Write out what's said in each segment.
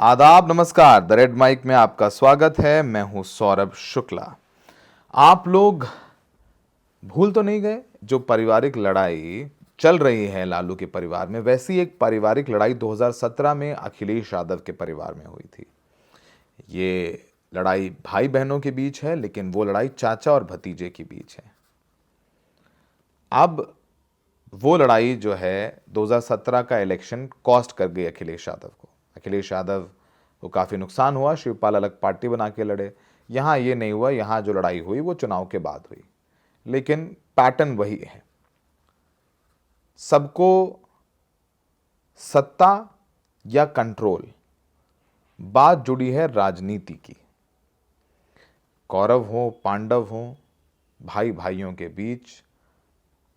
आदाब, नमस्कार। The red mic में आपका स्वागत है। मैं हूं सौरभ शुक्ला। आप लोग भूल तो नहीं गए जो पारिवारिक लड़ाई चल रही है लालू के परिवार में? वैसी एक पारिवारिक लड़ाई 2017 में अखिलेश यादव के परिवार में हुई थी। ये लड़ाई भाई बहनों के बीच है, लेकिन वो लड़ाई चाचा और भतीजे के बीच है। अब वो लड़ाई जो है 2017 का इलेक्शन कॉस्ट कर गई अखिलेश यादव को। अखिलेश यादव को काफ़ी नुकसान हुआ। शिवपाल अलग पार्टी बना के लड़े। यहाँ ये नहीं हुआ। यहाँ जो लड़ाई हुई वो चुनाव के बाद हुई, लेकिन पैटर्न वही है। सबको सत्ता या कंट्रोल, बात जुड़ी है राजनीति की। कौरव हो पांडव हो, भाई भाइयों के बीच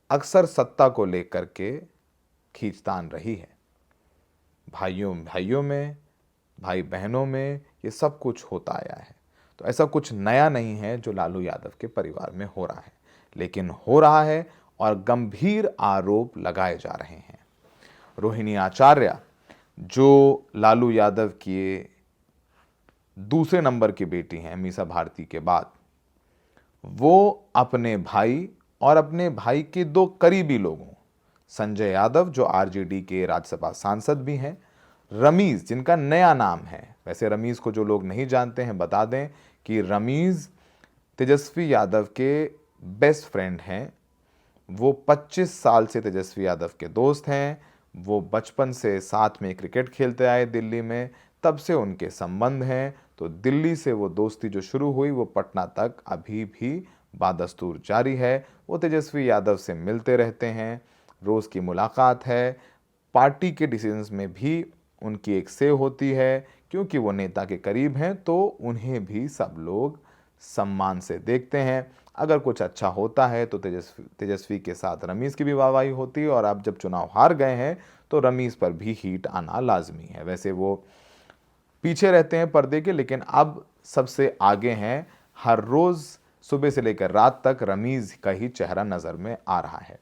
अक्सर सत्ता को लेकर के खींचतान रही है। भाइयों भाइयों में, भाई बहनों में ये सब कुछ होता आया है। तो ऐसा कुछ नया नहीं है जो लालू यादव के परिवार में हो रहा है, लेकिन हो रहा है और गंभीर आरोप लगाए जा रहे हैं। रोहिणी आचार्य, जो लालू यादव की दूसरे नंबर की बेटी हैं मीसा भारती के बाद, वो अपने भाई और अपने भाई के दो करीबी लोगों, संजय यादव जो आरजेडी के राज्यसभा सांसद भी हैं, रमीज जिनका नया नाम है। वैसे रमीज को जो लोग नहीं जानते हैं बता दें कि रमीज तेजस्वी यादव के बेस्ट फ्रेंड हैं। वो 25 साल से तेजस्वी यादव के दोस्त हैं। वो बचपन से साथ में क्रिकेट खेलते आए दिल्ली में, तब से उनके संबंध हैं। तो दिल्ली से वो दोस्ती जो शुरू हुई वो पटना तक अभी भी बादस्तूर जारी है। वो तेजस्वी यादव से मिलते रहते हैं, रोज़ की मुलाकात है। पार्टी के डिसीजंस में भी उनकी एक से होती है, क्योंकि वो नेता के करीब हैं तो उन्हें भी सब लोग सम्मान से देखते हैं। अगर कुछ अच्छा होता है तो तेजस्वी के साथ रमीज की भी वाहवाही होती है, और अब जब चुनाव हार गए हैं तो रमीज पर भी हीट आना लाजमी है। वैसे वो पीछे रहते हैं पर्दे के, लेकिन अब सबसे आगे हैं। हर रोज़ सुबह से लेकर रात तक रमीज का ही चेहरा नज़र में आ रहा है।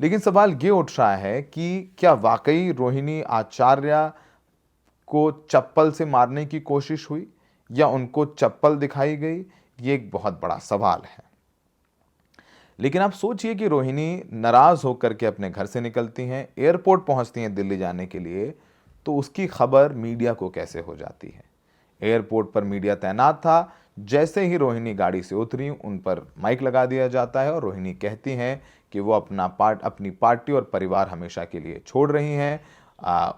लेकिन सवाल ये उठ रहा है कि क्या वाकई रोहिणी आचार्य को चप्पल से मारने की कोशिश हुई या उनको चप्पल दिखाई गई? ये एक बहुत बड़ा सवाल है। लेकिन आप सोचिए कि रोहिणी नाराज होकर के अपने घर से निकलती हैं, एयरपोर्ट पहुंचती हैं दिल्ली जाने के लिए, तो उसकी खबर मीडिया को कैसे हो जाती है? एयरपोर्ट पर मीडिया तैनात था। जैसे ही रोहिणी गाड़ी से उतरी, उन पर माइक लगा दिया जाता है और रोहिणी कहती हैं कि वो अपनी पार्टी और परिवार हमेशा के लिए छोड़ रही हैं।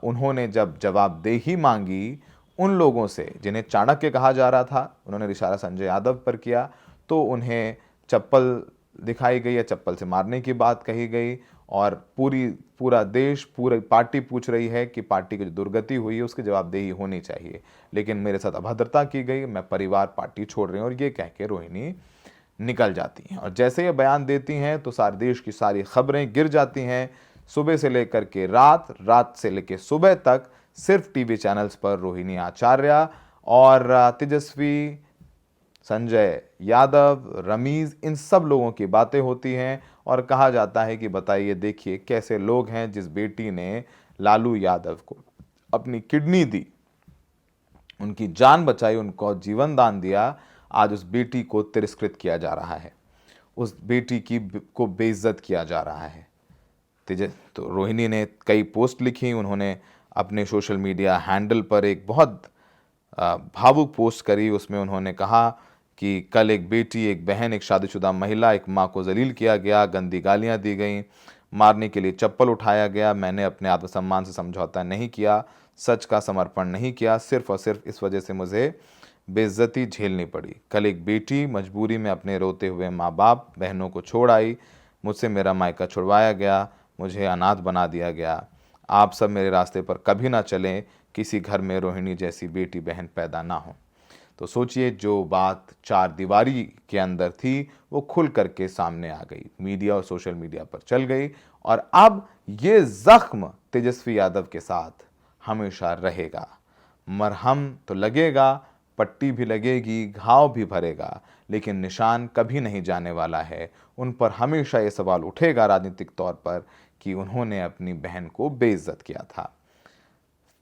उन्होंने जब जवाबदेही मांगी उन लोगों से जिन्हें चाणक्य कहा जा रहा था, उन्होंने इशारा संजय यादव पर किया, तो उन्हें चप्पल दिखाई गई या चप्पल से मारने की बात कही गई। और पूरा देश, पूरी पार्टी पूछ रही है कि पार्टी की जो दुर्गति हुई है उसकी जवाबदेही होनी चाहिए, लेकिन मेरे साथ अभद्रता की गई, मैं परिवार पार्टी छोड़ रही हूँ। और ये कह के रोहिणी निकल जाती हैं, और जैसे ये बयान देती हैं तो सारे देश की सारी खबरें गिर जाती हैं। सुबह से लेकर के रात, रात से लेकर सुबह तक सिर्फ टीवी चैनल्स पर रोहिणी आचार्य और तेजस्वी, संजय यादव, रमीज, इन सब लोगों की बातें होती हैं। और कहा जाता है कि बताइए, देखिए कैसे लोग हैं जिस बेटी ने लालू यादव को अपनी किडनी दी, उनकी जान बचाई, उनको जीवन दान दिया, आज उस बेटी को तिरस्कृत किया जा रहा है, उस बेटी की को बेइज्जत किया जा रहा है। तो रोहिणी ने कई पोस्ट लिखी। उन्होंने अपने सोशल मीडिया हैंडल पर एक बहुत भावुक पोस्ट करी। उसमें उन्होंने कहा कि कल एक बेटी, एक बहन, एक शादीशुदा महिला, एक माँ को जलील किया गया, गंदी गालियाँ दी गईं, मारने के लिए चप्पल उठाया गया। मैंने अपने आत्मसम्मान से समझौता नहीं किया, सच का समर्पण नहीं किया, सिर्फ और सिर्फ इस वजह से मुझे बेइज्जती झेलनी पड़ी। कल एक बेटी मजबूरी में अपने रोते हुए माँ बाप, बहनों को छोड़ आई, मुझसे मेरा मायका छुड़वाया गया, मुझे अनाथ बना दिया गया। आप सब मेरे रास्ते पर कभी ना चलें, किसी घर में रोहिणी जैसी बेटी बहन पैदा ना हो। तो सोचिए, जो बात चार दीवारी के अंदर थी वो खुल करके सामने आ गई, मीडिया और सोशल मीडिया पर चल गई। और अब ये जख्म तेजस्वी यादव के साथ हमेशा रहेगा। मरहम तो लगेगा, पट्टी भी लगेगी, घाव भी भरेगा, लेकिन निशान कभी नहीं जाने वाला है। उन पर हमेशा ये सवाल उठेगा राजनीतिक तौर पर कि उन्होंने अपनी बहन को बेइज्जत किया था।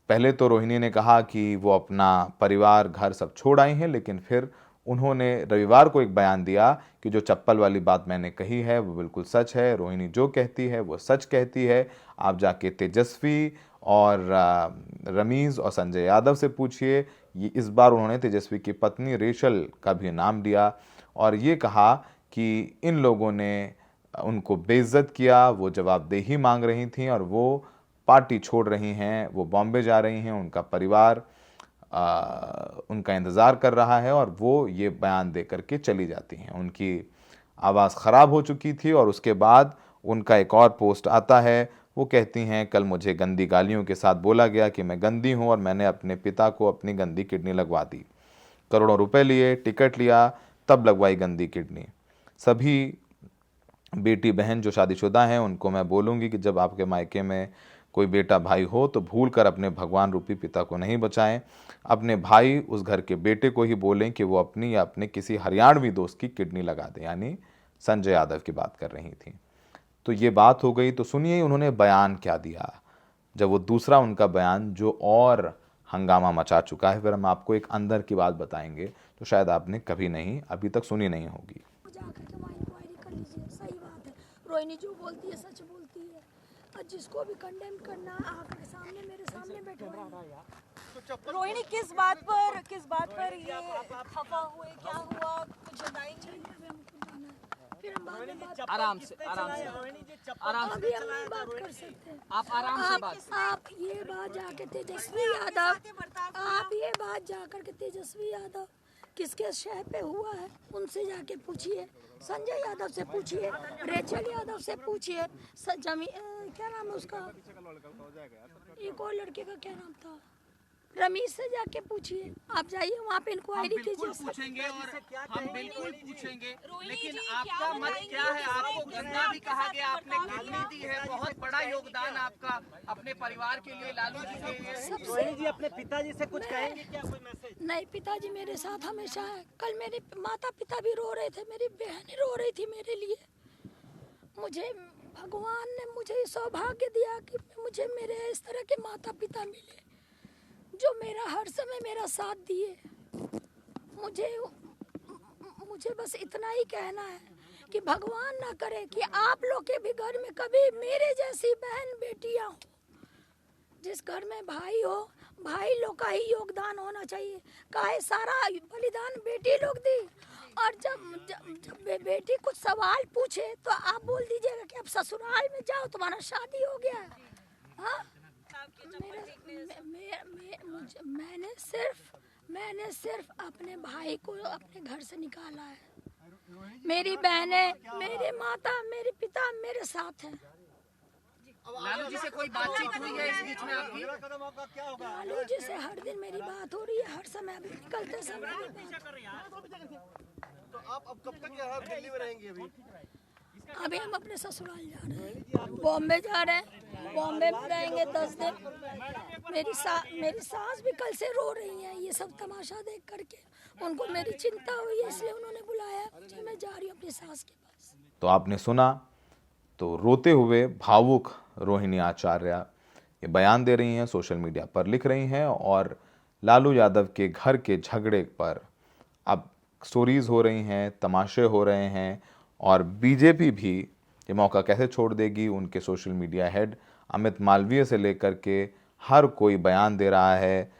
पहले तो रोहिणी ने कहा कि वो अपना परिवार घर सब छोड़ आई हैं, लेकिन फिर उन्होंने रविवार को एक बयान दिया कि जो चप्पल वाली बात मैंने कही है वो बिल्कुल सच है, रोहिणी जो कहती है वो सच कहती है। आप जाके तेजस्वी और रमीज़ और संजय यादव से पूछिए। ये इस बार उन्होंने तेजस्वी की पत्नी रेशल का भी नाम लिया और ये कहा कि इन लोगों ने उनको बेइज्जत किया, वो जवाबदेही मांग रही थी और वो पार्टी छोड़ रही हैं, वो बॉम्बे जा रही हैं, उनका परिवार उनका इंतज़ार कर रहा है और वो ये बयान दे करके चली जाती हैं। उनकी आवाज़ ख़राब हो चुकी थी और उसके बाद उनका एक और पोस्ट आता है। वो कहती हैं, कल मुझे गंदी गालियों के साथ बोला गया कि मैं गंदी हूँ और मैंने अपने पिता को अपनी गंदी किडनी लगवा दी। करोड़ों रुपए लिए, टिकट लिया, तब लगवाई गंदी किडनी। सभी बेटी बहन जो शादीशुदा हैं उनको मैं बोलूँगी कि जब आपके मायके में कोई बेटा भाई हो तो भूल कर अपने भगवान रूपी पिता को नहीं बचाएं। अपने भाई उस घर के बेटे को ही बोलें कि वो अपनी या अपने किसी हरियाणवी दोस्त की किडनी लगा दे, यानी संजय यादव की बात कर रही थी। तो ये बात हो गई। तो सुनिए उन्होंने बयान क्या दिया, जब वो दूसरा उनका बयान जो और हंगामा मचा चुका है। फिर हम आपको एक अंदर की बात बताएंगे तो शायद आपने कभी नहीं अभी तक सुनी नहीं होगी। जाकर के वहाँ इंक्वायरी कर लीजिए, सही बात है। रोहिणी जो बोलती है सच बोलती है और जिसको भी कंडेम करना है आपके सामने मेरे सामने बैठवाइए। रोहिणी किस बात पर ये खफा हुए, क्या हुआ, कुछ बताएंगे? फिर हम बाद में बात आराम से अभी हम नहीं बात कर सकते। आप आराम से बात। आप ये बात जाके तेजस्वी यादव, आप ये बात जाकर के तेजस्वी यादव किसके शह पे हुआ है उनसे जाके पूछिए, संजय यादव से पूछिए, रेचल यादव से पूछिए, क्या नाम है उसका, एक और लड़के का क्या नाम था, रमीज से जाके पूछिए। आप जाइए वहाँ पे इंक्वायरी कीजिए। पूछेंगे और हम बिल्कुल पूछेंगे, लेकिन आपका मत क्या है? आपको गंदा भी कहा गया, आपने किडनी दी है, बहुत बड़ा योगदान आपका अपने परिवार के लिए, लालू जी के लिए। रोहिणी जी अपने पिताजी से कुछ कहेंगे क्या, कोई मैसेज? नहीं, पिताजी मेरे साथ हमेशा है। कल मेरे माता पिता भी रो रहे थे, मेरी बहन रो रही थी मेरे लिए। मुझे भगवान ने मुझे सौभाग्य दिया कि मुझे मेरे इस तरह के माता पिता मिले जो मेरा हर समय मेरा साथ दिए। मुझे बस इतना ही कहना है कि भगवान ना करे कि आप लोग के भी घर में कभी मेरे जैसी बहन बेटियां हो। जिस घर में भाई हो, भाई लोग का ही योगदान होना चाहिए। काहे सारा बलिदान बेटी लोग दी और जब बेटी कुछ सवाल पूछे तो आप बोल दीजिएगा कि अब ससुराल में जाओ, तुम्हारा शादी हो गया है। हाँ? मैंने सिर्फ अपने भाई को अपने घर से निकाला है। मेरी बहनें, मेरे माता, मेरे पिता मेरे साथ हैं। लालू जी से कोई बातचीत हुई है इस बीच में आपकी? लालू जी से हर दिन मेरी बात हो रही है, हर समय अभी निकलते समय। तो आप अब कब तक यहाँ दिल्ली में रहेंगे? अभी हम अपने ससुराल जा रहे हैं, बॉम्बे जा रहे हैं, बॉम्बे में रहेंगे 10 दिन। मेरी सास भी कल से रो रही है ये सब तमाशा देख करके। उनको मेरी चिंता हुई है इसलिए उन्होंने बुलाया मुझे। मैं जा रही हूँ अपनी सास के पास। तो आपने सुना, तो रोते हुए भावुक रोहिणी आचार्य ये बयान दे रही हैं, सोशल मीडिया पर लिख रही हैं और लालू यादव के घर के झगड़े पर अब स्टोरीज हो रही हैं, तमाशे हो रहे हैं और बीजेपी भी ये मौका कैसे छोड़ देगी। उनके social media head Amit Malviya से लेकर के हर कोई बयान दे रहा है।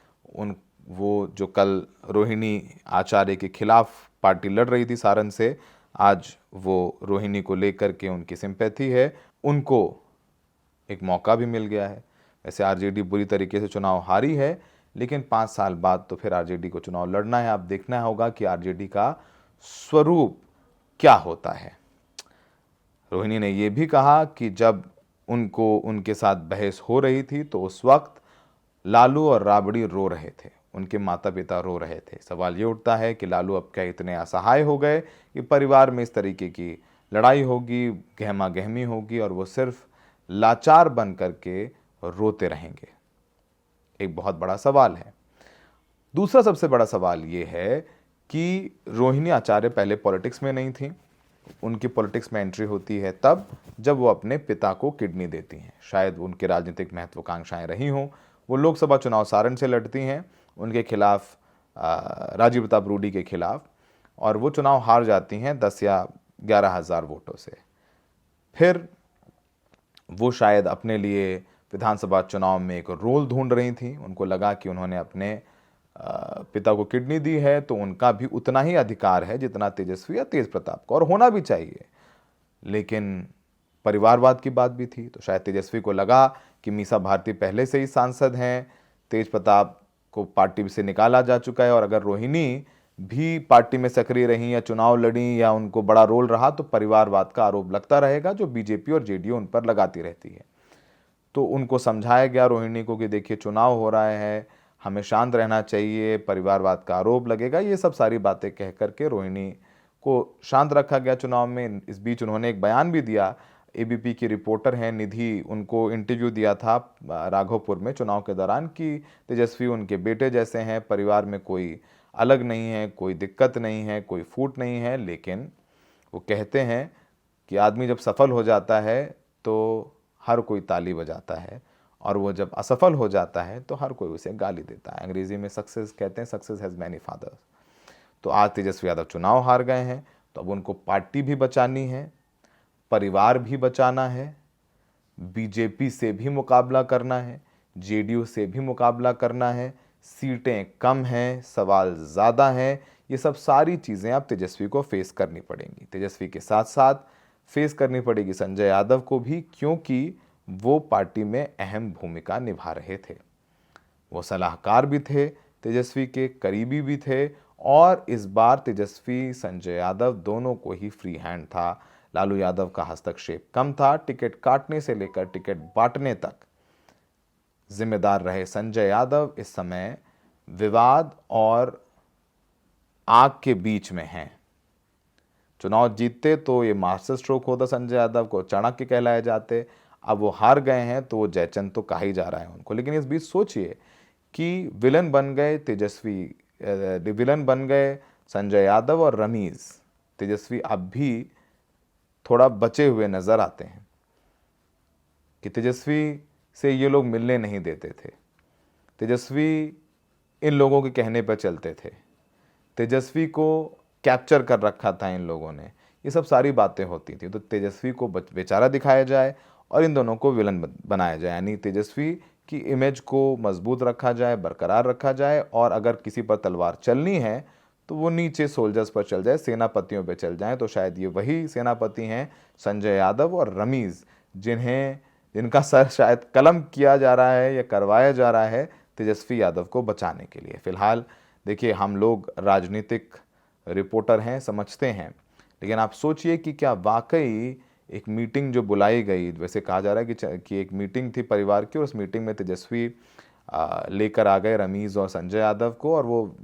वो जो कल रोहिणी आचार्य के खिलाफ पार्टी लड़ रही थी सारण से, आज वो रोहिणी को लेकर के उनकी सिंपैथी है, उनको एक मौका भी मिल गया है। वैसे आरजेडी बुरी तरीके से चुनाव हारी है, लेकिन 5 साल बाद तो फिर आरजेडी को चुनाव लड़ना है। अब देखना होगा कि आरजेडी का स्वरूप क्या होता है। रोहिणी ने यह भी कहा कि जब उनके साथ बहस हो रही थी तो उस वक्त लालू और राबड़ी रो रहे थे, उनके माता पिता रो रहे थे। सवाल ये उठता है कि लालू अब क्या इतने असहाय हो गए कि परिवार में इस तरीके की लड़ाई होगी, गहमा गहमी होगी और वो सिर्फ लाचार बन करके रोते रहेंगे? एक बहुत बड़ा सवाल है। दूसरा सबसे बड़ा सवाल ये है कि रोहिणी आचार्य पहले पॉलिटिक्स में नहीं थी। उनकी पॉलिटिक्स में एंट्री होती है तब जब वो अपने पिता को किडनी देती हैं। शायद उनके राजनीतिक महत्वाकांक्षाएं रही हों, वो लोकसभा चुनाव सारण से लड़ती हैं उनके खिलाफ, राजीव प्रताप रूडी के खिलाफ, और वो चुनाव हार जाती हैं 10 या 11 हज़ार वोटों से। फिर वो शायद अपने लिए विधानसभा चुनाव में एक रोल ढूंढ रही थी। उनको लगा कि उन्होंने अपने पिता को किडनी दी है तो उनका भी उतना ही अधिकार है जितना तेजस्वी या तेज प्रताप को, और होना भी चाहिए। लेकिन परिवारवाद की बात भी थी, तो शायद तेजस्वी को लगा कि मीसा भारती पहले से ही सांसद हैं, तेज प्रताप को पार्टी से निकाला जा चुका है, और अगर रोहिणी भी पार्टी में सक्रिय रही या चुनाव लड़ी या उनको बड़ा रोल रहा तो परिवारवाद का आरोप लगता रहेगा, जो बीजेपी और जेडीयू उन पर लगाती रहती है। तो उनको समझाया गया रोहिणी को कि देखिए चुनाव हो रहा है, हमें शांत रहना चाहिए, परिवारवाद का आरोप लगेगा, ये सब सारी बातें कह करके रोहिणी को शांत रखा गया चुनाव में। इस बीच उन्होंने एक बयान भी दिया, एबीपी की रिपोर्टर हैं निधि, उनको इंटरव्यू दिया था राघवपुर में चुनाव के दौरान कि तेजस्वी उनके बेटे जैसे हैं, परिवार में कोई अलग नहीं है, कोई दिक्कत नहीं है, कोई फूट नहीं है। लेकिन वो कहते हैं कि आदमी जब सफल हो जाता है तो हर कोई ताली बजाता है, और वो जब असफल हो जाता है तो हर कोई उसे गाली देता है। अंग्रेजी में सक्सेस कहते हैं, सक्सेस हैज़ मैनी फादर्स। तो आज तेजस्वी यादव चुनाव हार गए हैं, तो अब उनको पार्टी भी बचानी है, परिवार भी बचाना है, बीजेपी से भी मुकाबला करना है, जेडीयू से भी मुकाबला करना है, सीटें कम हैं, सवाल ज़्यादा हैं। ये सब सारी चीज़ें अब तेजस्वी को फेस करनी पड़ेंगी। तेजस्वी के साथ साथ फेस करनी पड़ेगी संजय यादव को भी, क्योंकि वो पार्टी में अहम भूमिका निभा रहे थे। वो सलाहकार भी थे, तेजस्वी के करीबी भी थे, और इस बार तेजस्वी संजय यादव दोनों को ही फ्री हैंड था। लालू यादव का हस्तक्षेप कम था। टिकट काटने से लेकर टिकट बांटने तक जिम्मेदार रहे संजय यादव। इस समय विवाद और आग के बीच में हैं। चुनाव जीतते तो ये मास्टर स्ट्रोक होता संजय यादव को, चाणक्य कहलाए जाते। अब वो हार गए हैं तो वो जयचंद तो कहा ही जा रहा है उनको। लेकिन इस बीच सोचिए कि विलन बन गए तेजस्वी, विलन बन गए संजय यादव और रमीज। तेजस्वी अब भी थोड़ा बचे हुए नजर आते हैं कि तेजस्वी से ये लोग मिलने नहीं देते थे, तेजस्वी इन लोगों के कहने पर चलते थे, तेजस्वी को कैप्चर कर रखा था इन लोगों ने। ये सब सारी बातें होती थी। तो तेजस्वी को बेचारा दिखाया जाए और इन दोनों को विलन बनाया जाए, यानी तेजस्वी की इमेज को मजबूत रखा जाए, बरकरार रखा जाए, और अगर किसी पर तलवार चलनी है तो वो नीचे सोल्जर्स पर चल जाए, सेनापतियों पर चल जाए। तो शायद ये वही सेनापति हैं संजय यादव और रमीज, जिनका सर शायद कलम किया जा रहा है या करवाया जा रहा है तेजस्वी यादव को बचाने के लिए। फिलहाल देखिए, हम लोग राजनीतिक रिपोर्टर हैं, समझते हैं, लेकिन आप सोचिए कि क्या वाकई एक मीटिंग जो बुलाई गई, वैसे कहा जा रहा है कि एक मीटिंग थी परिवार की, और उस मीटिंग में तेजस्वी लेकर आ गए रमीज और संजय यादव को, और वो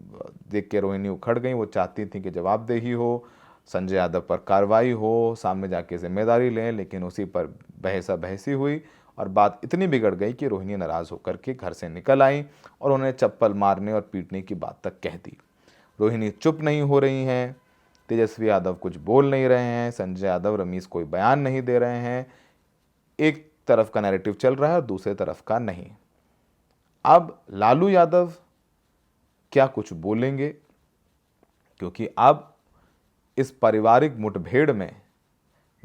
देख के रोहिणी उखड़ गई। वो चाहती थी कि जवाबदेही हो, संजय यादव पर कार्रवाई हो, सामने जाके जिम्मेदारी लें, लेकिन उसी पर बहसी हुई और बात इतनी बिगड़ गई कि रोहिणी नाराज़ होकर के घर से निकल आई और उन्हें चप्पल मारने और पीटने की बात तक कह दी। रोहिणी चुप नहीं हो रही हैं, तेजस्वी यादव कुछ बोल नहीं रहे हैं, संजय यादव रमीज कोई बयान नहीं दे रहे हैं। एक तरफ का नैरेटिव चल रहा है और दूसरे तरफ का नहीं। अब लालू यादव क्या कुछ बोलेंगे, क्योंकि अब इस पारिवारिक मुठभेड़ में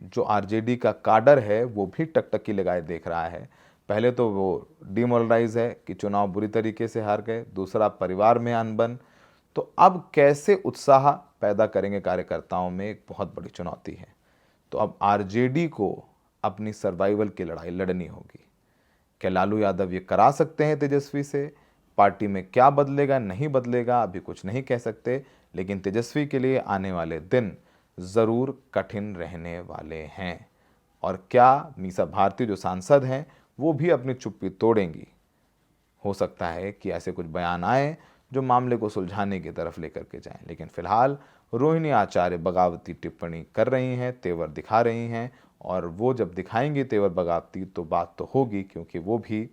जो आरजेडी का काडर है वो भी टकटकी लगाए देख रहा है। पहले तो वो डिमोरलाइज है कि चुनाव बुरी तरीके से हार गए, दूसरा परिवार में अनबन। तो अब कैसे उत्साह पैदा करेंगे कार्यकर्ताओं में, एक बहुत बड़ी चुनौती है। तो अब आरजेडी को अपनी सर्वाइवल की लड़ाई लड़नी होगी। क्या लालू यादव ये करा सकते हैं तेजस्वी से? पार्टी में क्या बदलेगा नहीं बदलेगा अभी कुछ नहीं कह सकते, लेकिन तेजस्वी के लिए आने वाले दिन ज़रूर कठिन रहने वाले हैं। और क्या मीसा भारती जो सांसद हैं वो भी अपनी चुप्पी तोड़ेंगी? हो सकता है कि ऐसे कुछ बयान आए जो मामले को सुलझाने की तरफ लेकर के जाएं, लेकिन फिलहाल रोहिणी आचार्य बगावती टिप्पणी कर रही हैं, तेवर दिखा रही हैं, और वो जब दिखाएंगी तेवर बगावती तो बात तो होगी, क्योंकि वो भी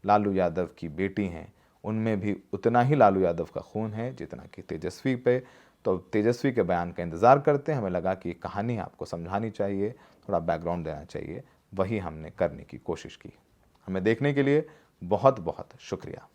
लालू यादव की बेटी हैं। उनमें भी उतना ही लालू यादव का खून है जितना कि तेजस्वी पे। तो तेजस्वी के बयान का इंतज़ार करते हैं। हमें लगा कि कहानी आपको समझानी चाहिए, थोड़ा बैकग्राउंड देना चाहिए, वही हमने करने की कोशिश की। हमें देखने के लिए बहुत बहुत शुक्रिया।